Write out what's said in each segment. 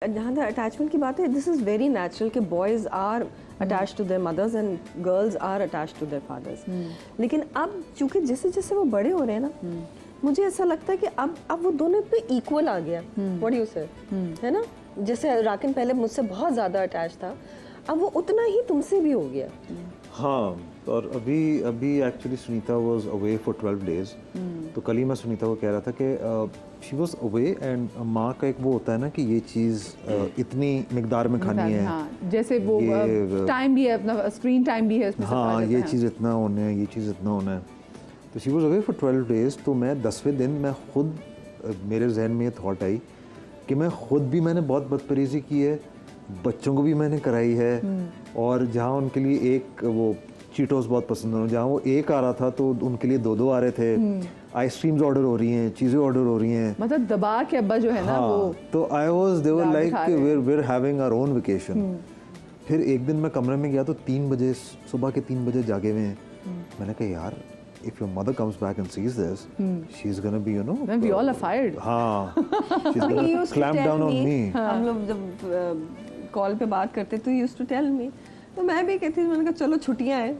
जहाँ तक अटैचमेंट की बात है, दिस इज़ वेरी नेचुरल कि boys are attach to their mothers and girls are attach to their fathers. लेकिन अब चूँकि जैसे जैसे वो बड़े हो रहे हैं ना, मुझे ऐसा लगता है कि अब वो दोनों पे इक्वल आ गया। व्हाट डू यू से, है ना? जैसे राकिन पहले मुझसे बहुत ज़्यादा अटैच था, अब वो उतना ही तुमसे भी हो गया। हाँ, और अभी actually Sunita was away for 12 days. तो कल ही मैं सुनीता को कह रहा था कि शी वाज अवे एंड माँ का एक वो होता है ना कि ये चीज़ इतनी मिकदार में खानी है। हाँ, जैसे वो टाइम भी है, अपना स्क्रीन टाइम भी है उसमें। हाँ, ये चीज़ इतना होना है, ये चीज़ इतना होना है। तो she was away for 12 days. तो मैं 10वें दिन मैं खुद, मेरे जहन में ये थॉट आई कि मैंने बहुत बदतमीज़ी की है, बच्चों को भी मैंने कराई है। और जहाँ उनके लिए एक वो चीटोस बहुत पसंद है, जहाँ वो एक आ रहा था तो उनके लिए 2-2 आ रहे थे। आइसक्रीम्स ऑर्डर हो रही हैं, चीज़ें ऑर्डर हो रही हैं, मतलब दबा के अब्बा जो है ना वो। तो they were like we're having our own vacation। फिर एक दिन मैं कमरे में गया तो 3 बजे, सुबह के 3 बजे जागे हुए हैं। मैंने कहा यार, if your mother comes back and sees this, she's gonna be, you know, Then we all are fired। हाँ, she's gonna clamp down on me। हम लोग जब कॉल पे बात करते तो यूज्ड टू टेल मी, तो मैं भी कहती थी, मैंने कहा चलो छुट्टियां हैं,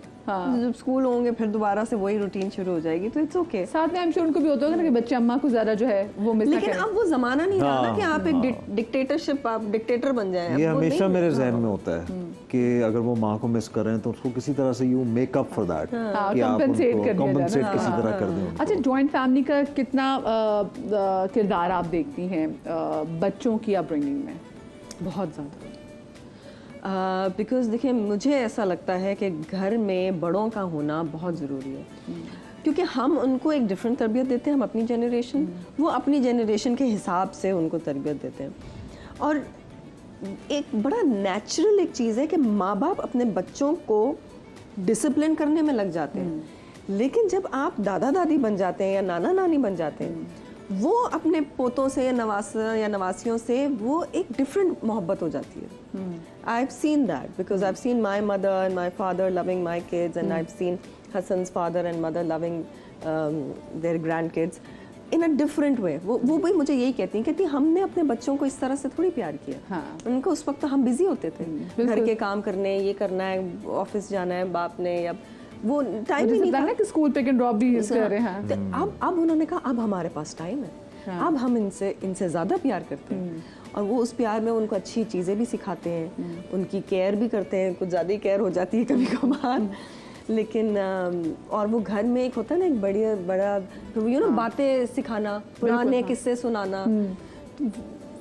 जब स्कूल होंगे फिर दोबारा से वही रूटीन शुरू हो जाएगी, तो इट्स ओके। साथ में आई एम श्योर उनको भी होता होगा ना कि बच्चे अम्मा को ज़्यादा जो है वो मिस ना लेकिन करें। अब वो जमाना नहीं रहा ना कि आप एक डिक्टेटरशिप, आप डिक्टेटर बन जाएं। ये हमेशा मेरे जहन में होता है कि अगर वो माँ को मिस कर रहे हैं तो उसको किसी तरह से you make up for that, कि आप उनको कॉम्पनसेट किसी तरह कर दें। अच्छा, जॉइंट फैमिली का कितना किरदार आप देखती हैं बच्चों की अपब्रिंगिंग में? बहुत ज़्यादा। बिकॉज देखिए, मुझे ऐसा लगता है कि घर में बड़ों का होना बहुत ज़रूरी है, क्योंकि हम उनको एक डिफरेंट तरबियत देते हैं, हम अपनी जनरेशन, वो अपनी जनरेशन के हिसाब से उनको तरबियत देते हैं। और एक बड़ा नेचुरल एक चीज़ है कि माँ बाप अपने बच्चों को डिसिप्लिन करने में लग जाते हैं, लेकिन जब आप दादा दादी बन जाते हैं या नाना नानी बन जाते हैं, वो अपने पोतों से या नवासियों से वो एक डिफरेंट मोहब्बत हो जाती है। I've seen that because I've seen my mother and my father loving my kids, and I've seen Hassan's father and mother loving their grandkids in a different way। वो भी मुझे यही कहती हमने अपने बच्चों को इस तरह से थोड़ी प्यार किया। हाँ। उनको उस वक्त हम बिजी होते थे, घर के काम करने, ये करना है, ऑफिस जाना है बाप ने, या वो टाइम ही नहीं था कि स्कूल पिक एंड ड्रॉप भी कर रहे हैं। तो अब उन्होंने कहा अब हमारे पास टाइम है, अब हम इनसे ज़्यादा प्यार करते हैं, और वो उस प्यार में उनको अच्छी चीज़ें भी सिखाते हैं, उनकी केयर भी करते हैं, कुछ ज़्यादा ही केयर हो जाती है कभी कभार, लेकिन और वो घर में एक होता है ना, एक बड़ा यू नो बातें सिखाना, पुराने किस्से सुनाना, तो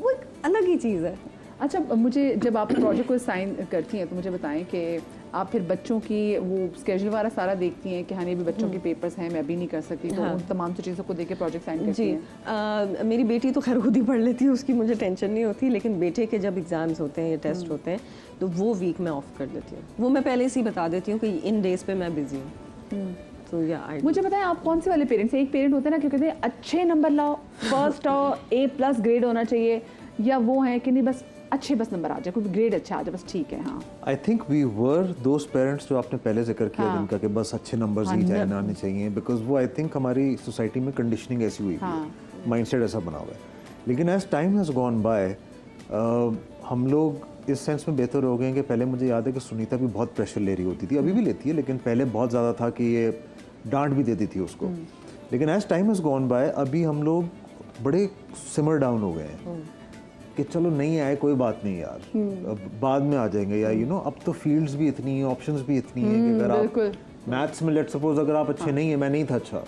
वो एक अलग ही चीज़ है। अच्छा, मुझे जब आप प्रोजेक्ट को साइन करती हैं तो मुझे बताएं कि आप फिर बच्चों की वो स्केड्यूल वाला सारा देखती हैं कि हाँ, ये भी बच्चों के पेपर्स हैं, मैं भी नहीं कर सकती, तो उन तमाम चीज़ों को देख के प्रोजेक्ट साइन करती हैं? मेरी बेटी तो खैर खुद ही पढ़ लेती है, उसकी मुझे टेंशन नहीं होती, लेकिन बेटे के जब एग्ज़ाम्स होते हैं या टेस्ट होते हैं तो वो वीक मैं ऑफ कर देती हूँ। वो मैं पहले से ही बता देती हूँ कि इन डेज पे मैं बिजी हूँ। तो मुझे बताएं, आप कौन से वाले पेरेंट्स हैं? एक पेरेंट होता है ना कि कहते हैं अच्छे नंबर लाओ, फर्स्ट आओ, A+ ग्रेड होना चाहिए, या वो है कि नहीं बस अच्छे बस नंबर आ जाए, कोई ग्रेड अच्छा आ जाए बस ठीक है? हाँ, I think we were those parents जो आपने पहले जिक्र किया, जिनका कि बस अच्छे नंबर्स ही जाए ना आने चाहिए, बिकॉज वो आई थिंक हमारी सोसाइटी में कंडीशनिंग ऐसी हुई है, माइंडसेट ऐसा बना हुआ है। लेकिन as time has gone by हम लोग इस सेंस में बेहतर हो गए हैं कि पहले मुझे याद है कि सुनीता भी बहुत प्रेशर ले रही होती थी, अभी भी लेती है, लेकिन पहले बहुत ज़्यादा था कि ये डांट भी देती थी उसको। लेकिन as time has gone by अभी हम लोग बड़े सिमर डाउन हो गए हैं कि चलो नहीं आए कोई बात नहीं यार, अब बाद में आ जाएंगे, या यू नो अब तो फील्ड्स भी इतनी हैं, ऑप्शंस भी इतनी हैं कि अगर आप मैथ्स में लेट सपोज अगर आप अच्छे नहीं है, मैं नहीं था अच्छा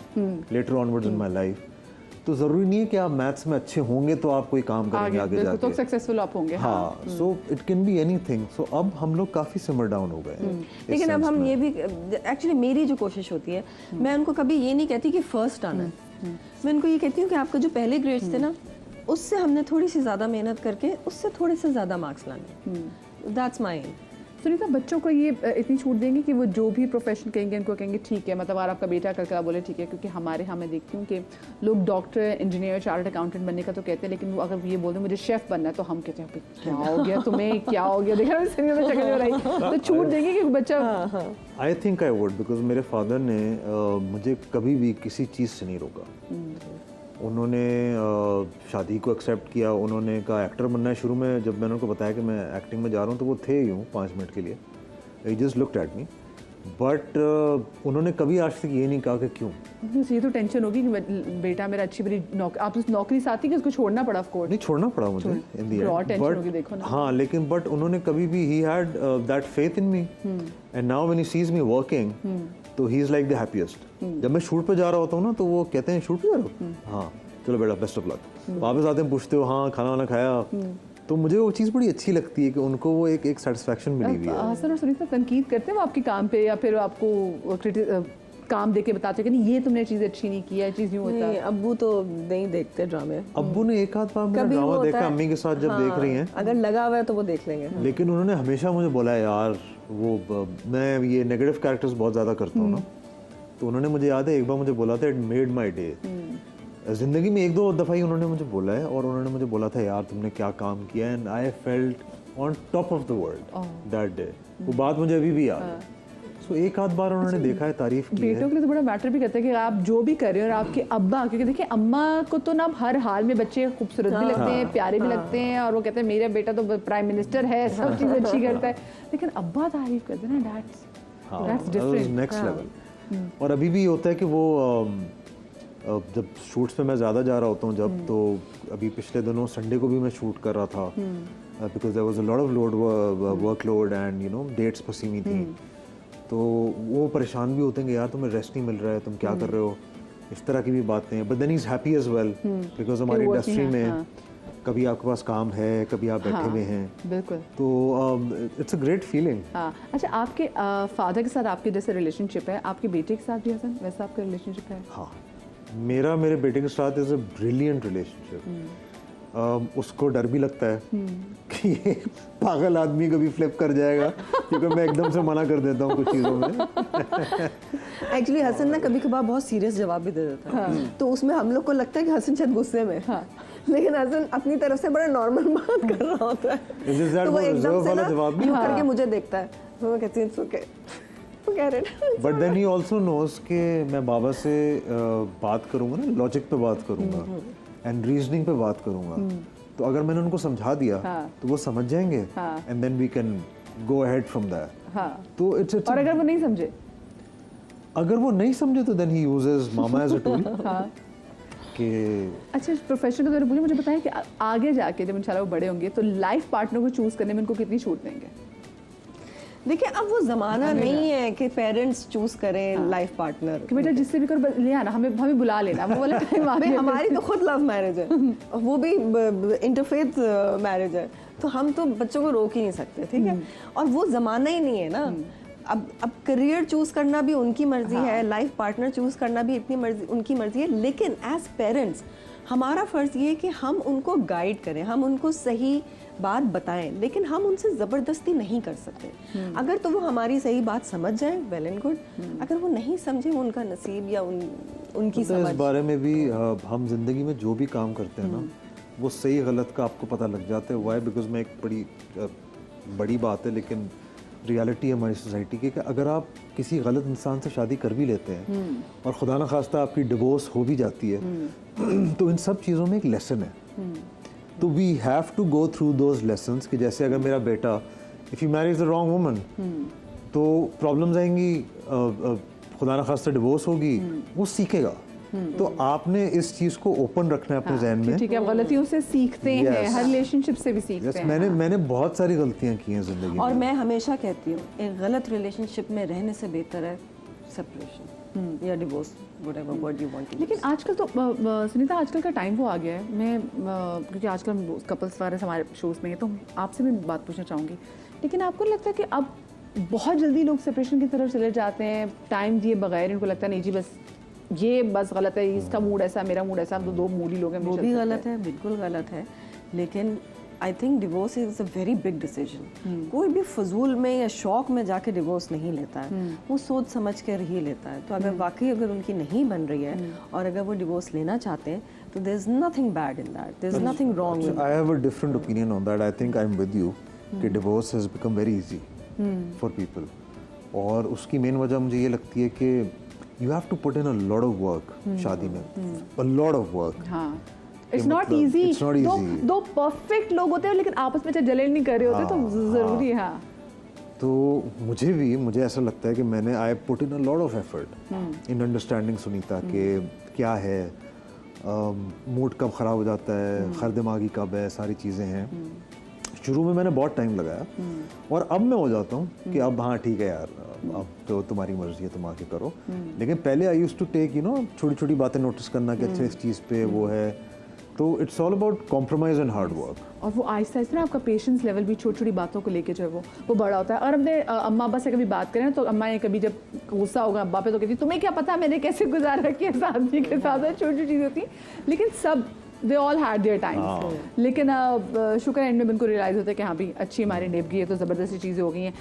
later onwards in my life, तो ज़रूरी नहीं है कि आप मैथ्स में अच्छे होंगे तो आप कोई काम करेंगे आगे जाके, तो सक्सेसफुल आप होंगे। हाँ, so it can be anything. So अब हम लोग काफ़ी सिमर डाउन हो गए हैं। लेकिन अब हम ये भी, एक्चुअली मेरी जो कोशिश होती है, मैं उनको कभी ये नहीं कहती कि फर्स्ट आना है, मैं उनको ये कहती हूँ कि आपका जो पहले ग्रेड्स थे ना, उससे हमने थोड़ी सी ज़्यादा मेहनत करके उससे थोड़े से ज़्यादा मार्क्स लाने, दैट्स माय एम। सुनीता, बच्चों को ये इतनी छूट देंगे कि वो जो भी प्रोफेशन कहेंगे उनको कहेंगे ठीक है, मतलब अगर आपका बेटा करके बोले ठीक है, क्योंकि हमारे यहाँ मैं देखती हूँ कि लोग डॉक्टर, इंजीनियर, चार्टर्ड अकाउंटेंट बनने का तो कहते हैं, लेकिन वो अगर ये बोलते मुझे शेफ़ बनना है तो हम कहते हैं क्या हो गया तुम्हें, क्या हो गया, देखा तो छूट देंगे कि बच्चा। आई थिंक आई वुड, बिकॉज मेरे फादर ने मुझे कभी भी किसी चीज़ से नहीं रोका। उन्होंने शादी को एक्सेप्ट किया, उन्होंने कहा एक्टर बनना है। शुरू में जब मैंने उनको बताया कि मैं एक्टिंग में जा रहा हूँ तो वो थे यूँ 5 मिनट के लिए, he just looked at me, but उन्होंने कभी आज तक ये नहीं कहा कि क्यों। मुझे ये तो टेंशन होगी कि बेटा मेरा अच्छी बड़ी आप उस नौकरी साथ ही कि उसको छोड़ना पड़ा ऑफ कोर्स। नहीं छोड़ना पड़ा मुझे इन दी और टेंशन होगी एंड, देखो ना। हाँ लेकिन बट उन्होंने कभी भी he had that faith in me, and now when he sees me working तो he is like the happiest. जब मैं शूट पे जा रहा होता हूँ ना तो वो कहते हैं शूट पे जा रहे हो, हाँ चलो बेटा बेस्ट ऑफ लक। वापस आते हैं पूछते हो हाँ खाना वाना खाया, तो मुझे वो चीज़ बड़ी अच्छी लगती है कि उनको वो एक सेटिस्फैक्शन मिली हुई है। हसन और सुनीता तनकीद करते हैं वो आपके काम पे, या फिर आपको काम देके बताते हैं कि नहीं ये तुमने चीज़ अच्छी नहीं की है, चीज़ यूँ होता नहीं, है। अब्बू तो नहीं देखते ड्रामे। अब्बू ने एक आध बार मेरा कभी वो ड्रामा होता देखा है, अम्मी के साथ जब हाँ, देख रही हैं, अगर लगा हुआ है तो वो देख लेंगे। लेकिन उन्होंने हमेशा मुझे बोला है यार वो मैं ये नेगेटिव कैरेक्टर्स बहुत ज़्यादा करता हूँ ना, तो उन्होंने मुझे याद है एक बार मुझे बोला था इट मेड माई डे। ज़िंदगी में 1-2 दफ़ा ही उन्होंने मुझे बोला है, और उन्होंने मुझे बोला था यार तुमने क्या काम किया, and I felt on top of the world that day. वो बात मुझे अभी भी याद है। सो एक आध बार उन्होंने देखा है, तारीफ की बेटों है। के लिए तो बड़ा मैटर भी करता है कि आप जो भी कर रहे हो, और आपके अब्बा, क्योंकि देखिए अम्मा को तो ना अब हर हाल में बच्चे खूबसूरत भी लगते हैं, प्यारे भी लगते हैं, और वो कहते हैं मेरा बेटा तो प्राइम मिनिस्टर है, सब चीज़ अच्छी करता है, लेकिन अब्बा तारीफ करते हैं ना, दैट्स डिफरेंट, नेक्स्ट लेवल। और अभी भी होता है कि वो जब शूट्स पे मैं ज़्यादा जा रहा होता हूँ जब, तो अभी पिछले दिनों संडे को भी मैं शूट कर रहा था, because there was a lot of workload and you know dates फंसी हुई थी, तो वो परेशान भी होते हैं कि यार तुम्हें रेस्ट नहीं मिल रहा है, तुम क्या कर रहे हो, इस तरह की भी बातें हैं। But then he is happy as well, because हमारी इंडस्ट्री में कभी आपके पास काम है, कभी आप बैठे हुए हैं, बिल्कुल। तो इट्स अ ग्रेट फीलिंग। हाँ, अच्छा आपके फादर के साथ आपके जैसे रिलेशनशिप है, आपके बेटे के साथ भी हसन वैसा आपका रिलेशनशिप है? हाँ, मेरे बेटे के साथ इज़ अ ब्रिलियंट रिलेशनशिप। उसको डर भी लगता है कि ये पागल आदमी कभी फ्लिप कर जाएगा, क्योंकि मैं एकदम से मना कर देता हूँ कुछ चीज़ों में। एक्चुअली हसन ना कभी कभार बहुत सीरियस जवाब भी दे देता है, तो उसमें हम लोग को लगता है कि हसन शायद गुस्से में है, लेकिन हसन अपनी तरफ से बड़ा नॉर्मल बात कर रहा होता है, तो वो एकदम से ना यूं करके मुझे देखता है, तो मैं कहती हूँ it's okay, but then he also knows कि मैं बाबा से बात करूंगा ना, लॉजिक पे बात करूंगा एंड रीजनिंग पे बात करूंगा, तो अगर मैंने उनको समझा दिया तो वो समझ जाएंगे, and then we can go ahead from that. तो इट्स और अगर वो नहीं समझे, तो देन ही यूजेस मामा एज अ टूल। कि अच्छा प्रोफेशन के दौरान मुझे बताएं कि आगे जाके जब इंशाल्लाह वो बड़े होंगे तो लाइफ पार्टनर को चूज करने में उनको कितनी छूट देंगे? देखिए अब वो जमाना नहीं है कि पेरेंट्स चूज करें लाइफ पार्टनर, कि बेटा जिससे भी कर ले आना, हमें बुला लेना, वो वाला टाइम आ गया। हमारी तो खुद लव मैरिज है, वो भी इंटरफेथ मैरिज है, तो हम तो बच्चों को रोक ही नहीं सकते, ठीक है। और वो जमाना ही नहीं है ना, अब करियर चूज करना भी उनकी मर्जी है, लाइफ पार्टनर चूज करना भी इतनी मर्जी उनकी मर्जी है, लेकिन एज पेरेंट्स हमारा फर्ज ये है कि हम उनको गाइड करें, हम उनको सही बात बताएं, लेकिन हम उनसे ज़बरदस्ती नहीं कर सकते। अगर तो वो हमारी सही बात समझ जाए वेल एंड गुड, अगर वो नहीं समझे वो उनका नसीब या उनकी समझ। इस बारे में भी हम जिंदगी में जो भी काम करते हैं ना, वो सही गलत का आपको पता लग जाता है। वाई? बिकॉज में एक बड़ी बात है, लेकिन रियलिटी है हमारी सोसाइटी की कि अगर आप किसी गलत इंसान से शादी कर भी लेते हैं और खुदा न खास्ता आपकी डिवोर्स हो भी जाती है, तो इन सब चीज़ों में एक लेसन है। तो we have to go through those lessons कि जैसे अगर मेरा बेटा if you marriage the wrong woman, तो प्रॉब्लम्स आएंगी, खुदा न खास्ता डिवोर्स होगी, वो सीखेगा। तो आपने इस चीज़ को ओपन रखना है अपने जहन में। ठीक है, गलतियों से सीखते हैं, हर रिलेशनशिप से भी सीखते हैं। मैंने बहुत सारी गलतियां की हैं जिंदगी में, और मैं हमेशा कहती हूँ एक गलत रिलेशनशिप में रहने से बेहतर है सेपरेशन या divorce, whatever word you want. लेकिन आजकल तो सुनीता, आजकल का टाइम वो आ गया है, मैं क्योंकि आजकल हम कपल्स वाले हमारे शोज़ में है, तो आपसे भी बात पूछना चाहूँगी, लेकिन आपको लगता है कि अब बहुत जल्दी लोग सेपरेशन की तरफ चले जाते हैं टाइम दिए बगैर? इनको लगता है नहीं जी बस गलत है, इसका मूड ऐसा, मेरा मूड ऐसा, हम तो दो मूड ही लोग हैं। वो भी गलत है, बिल्कुल गलत है, लेकिन I think divorce is a very big decision. कोई भी फजूल में या शौक में जाके डिवोर्स नहीं लेता है, वो सोच समझ कर ही लेता है। तो अगर वाकई अगर उनकी नहीं बन रही है और अगर वो डिवोर्स लेना चाहते हैं, तो there is nothing bad in that, there is nothing wrong with. I have a different opinion on that. I think I am with you कि divorce has become very easy for people, और उसकी main वजह मुझे ये लगती है कि you have to put in a lot of work शादी में, अ लॉट ऑफ वर्क। हाँ, इट्स कि नॉट मतलब इजी। it's not easy। दो परफेक्ट लोग होते हैं लेकिन आपस में जले नहीं कर रहे होते तो जरूरी है। हाँ, तो मुझे ऐसा लगता है कि मैंने I put in a lot of effort in understanding Sunita के क्या है, मूड कब ख़राब हो जाता है, खर दिमागी कब है, सारी चीज़ें हैं। शुरू में मैंने बहुत टाइम लगाया और अब मैं हो जाता हूँ कि अब हाँ ठीक है यार, अब तो तुम्हारी मर्जी है, तुम आके करो। लेकिन पहले आई यूज्ड टू टेक छोटी छोटी बातें नोटिस करना कि अच्छा इस चीज़ पे वो है, तो it's all about compromise and hard work. और वो आहिस्ता आहिस्ता ना आपका पेशेंस लेवल भी छोटी छोटी बातों को लेके जो है वो बड़ा होता है। और अपने अम्मा अब्बा से कभी बात करें तो अम्मा ये कभी जब गुस्सा होगा अब्बा पे तो कहती तुम्हें क्या पता मैंने कैसे गुजारा किया इस आदमी के साथ, छोटी छोटी चीज़ होती है लेकिन सब they all had there times. लेकिन शुक्र एंड में उनको रियलाइज़ होता है कि हाँ भी अच्छी हमारी निभ गई है तो ज़बरदस्ती चीज़ें हो गई हैं।